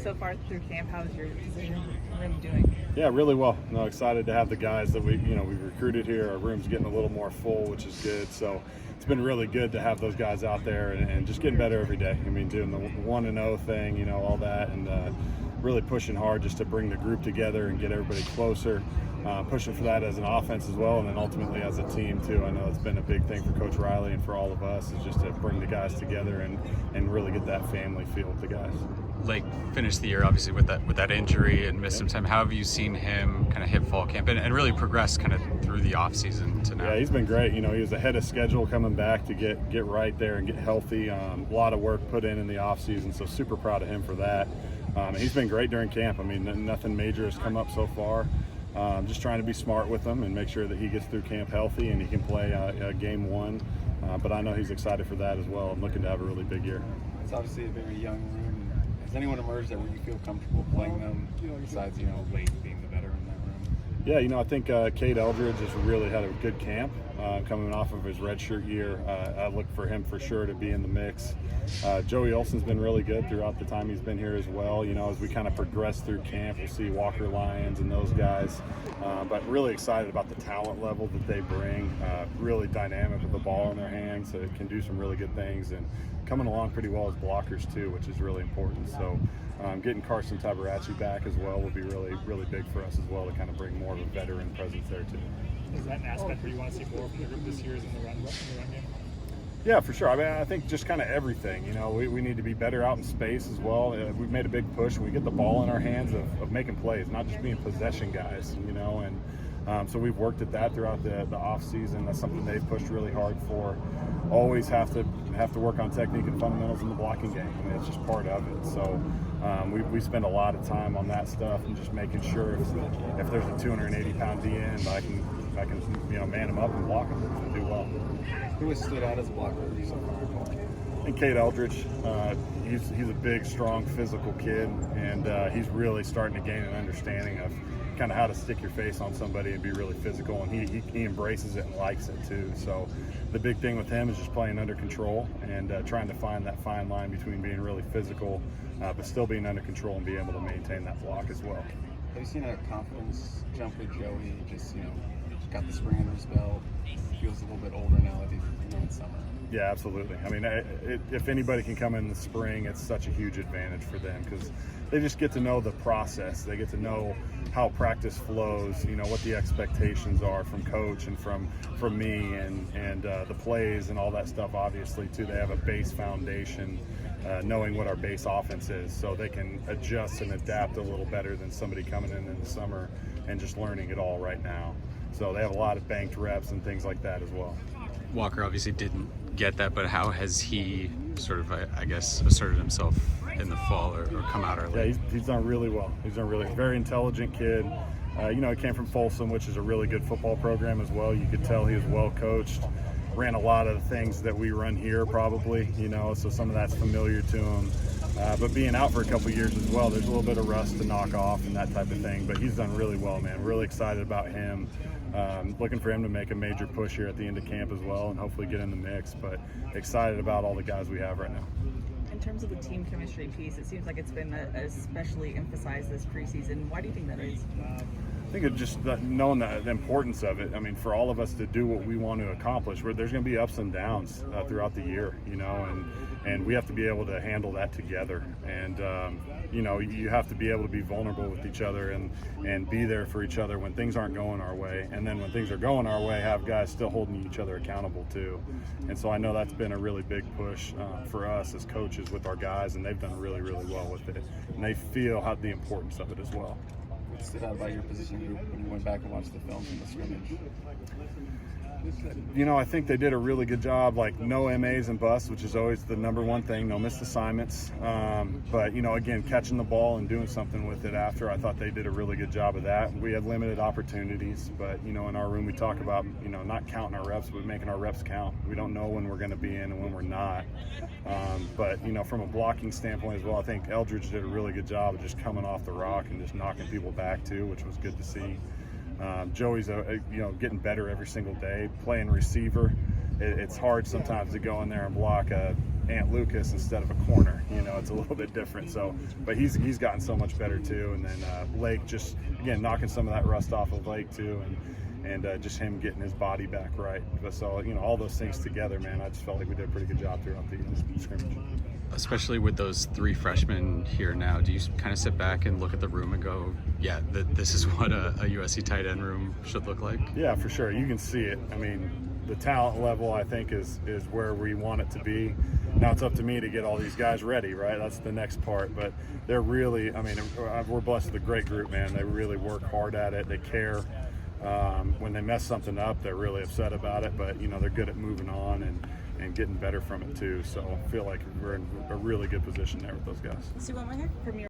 so far through camp, how's your room doing? Yeah, really well. No, excited to have the guys that we've recruited here. Our room's getting a little more full, which is good. So it's been really good to have those guys out there and just getting better every day. I mean, doing the 1-0 thing, all that, and really pushing hard just to bring the group together and get everybody closer. Pushing for that as an offense as well, and then ultimately as a team too. I know it's been a big thing for Coach Riley and for all of us, is just to bring the guys together and really get that family feel with the guys. Lake finished the year obviously with that injury and missed some time. How have you seen him kind of hit fall camp and really progress kind of through the off season to now? Yeah, he's been great. He was ahead of schedule coming back to get right there and get healthy. A lot of work put in the off season, so super proud of him for that. He's been great during camp. I mean, nothing major has come up so far. Just trying to be smart with him and make sure that he gets through camp healthy and he can play game one. But I know he's excited for that as well. I'm looking to have a really big year. It's obviously a very young room. Has anyone emerged that where you feel comfortable playing them, besides, Lake being the veteran in that room? Yeah, I think Cade Eldridge has really had a good camp coming off of his redshirt year. I look for him for sure to be in the mix. Joey Olson's been really good throughout the time he's been here as well. As we kind of progress through camp, we'll see Walker Lyons and those guys. But really excited about the talent level that they bring. Really dynamic with the ball in their hands, so it can do some really good things. And coming along pretty well as blockers too, which is really important. So getting Carson Tabaracci back as well will be really, really big for us as well, to kind of bring more of a veteran presence there too. Is that an aspect where you want to see more from the group this year, is in the run game? Yeah, for sure. I mean, I think just kind of everything. We need to be better out in space as well. We've made a big push. We get the ball in our hands of making plays, not just being possession guys. And so we've worked at that throughout the off season. That's something they've pushed really hard for. Always have to work on technique and fundamentals in the blocking game. I mean, it's just part of it. So we spend a lot of time on that stuff and just making sure if there's a 280-pound D end, I can man him up and block him and do well. Who has stood out as a blocker so far? And Cade Eldridge, he's a big, strong, physical kid, and he's really starting to gain an understanding of kind of how to stick your face on somebody and be really physical, and he embraces it and likes it too. So the big thing with him is just playing under control and trying to find that fine line between being really physical but still being under control and being able to maintain that block as well. Have you seen a confidence jump with Joey? Just got the spring under his belt. Feels a little bit older now that he's in summer. Yeah, absolutely. I mean, if anybody can come in the spring, it's such a huge advantage for them because they just get to know the process. They get to know how practice flows, what the expectations are from coach and from me and the plays and all that stuff, obviously, too. They have a base foundation, knowing what our base offense is, so they can adjust and adapt a little better than somebody coming in the summer and just learning it all right now. So they have a lot of banked reps and things like that as well. Walker obviously didn't get that, but how has he sort of, I guess, asserted himself in the fall or come out early? Yeah, he's done really well. He's a very intelligent kid. He came from Folsom, which is a really good football program as well. You could tell he was well coached. Ran a lot of the things that we run here probably, so some of that's familiar to him. But being out for a couple of years as well, there's a little bit of rust to knock off and that type of thing. But he's done really well, man. Really excited about him. Looking for him to make a major push here at the end of camp as well and hopefully get in the mix. But excited about all the guys we have right now. In terms of the team chemistry piece, it seems like it's been especially emphasized this preseason. Why do you think that is? I think it's just knowing the importance of it. I mean, for all of us to do what we want to accomplish, where there's going to be ups and downs throughout the year, and we have to be able to handle that together. And you have to be able to be vulnerable with each other and be there for each other when things aren't going our way. And then when things are going our way, have guys still holding each other accountable too. And so I know that's been a really big push for us as coaches with our guys, and they've done really, really well with it. And they feel the importance of it as well. What stood out about your position group when you went back and watched the film from the scrimmage? I think they did a really good job, like no MAs and busts, which is always the number one thing, no missed assignments. But, again, catching the ball and doing something with it after, I thought they did a really good job of that. We had limited opportunities, but, in our room we talk about, not counting our reps, but making our reps count. We don't know when we're going to be in and when we're not. But, from a blocking standpoint as well, I think Eldridge did a really good job of just coming off the rock and just knocking people back too, which was good to see. Joey's getting better every single day, playing receiver. it's hard sometimes to go in there and block Ant Lucas instead of a corner. You know, it's a little bit different. So, but he's gotten so much better too. And then Lake just again knocking some of that rust off of Lake too, and just him getting his body back right. But so you know, all those things together, man, I just felt like we did a pretty good job throughout the scrimmage. Especially with those 3 freshmen here now, do you kind of sit back and look at the room and go, yeah, this is what a USC tight end room should look like? Yeah, for sure. You can see it. I mean, the talent level, I think, is where we want it to be. Now it's up to me to get all these guys ready, right? That's the next part. But they're really, I mean, we're blessed with a great group, man. They really work hard at it. They care. When they mess something up, they're really upset about it. But, you know, they're good at moving on and getting better from it, too. So I feel like we're in a really good position there with those guys. So one more here from your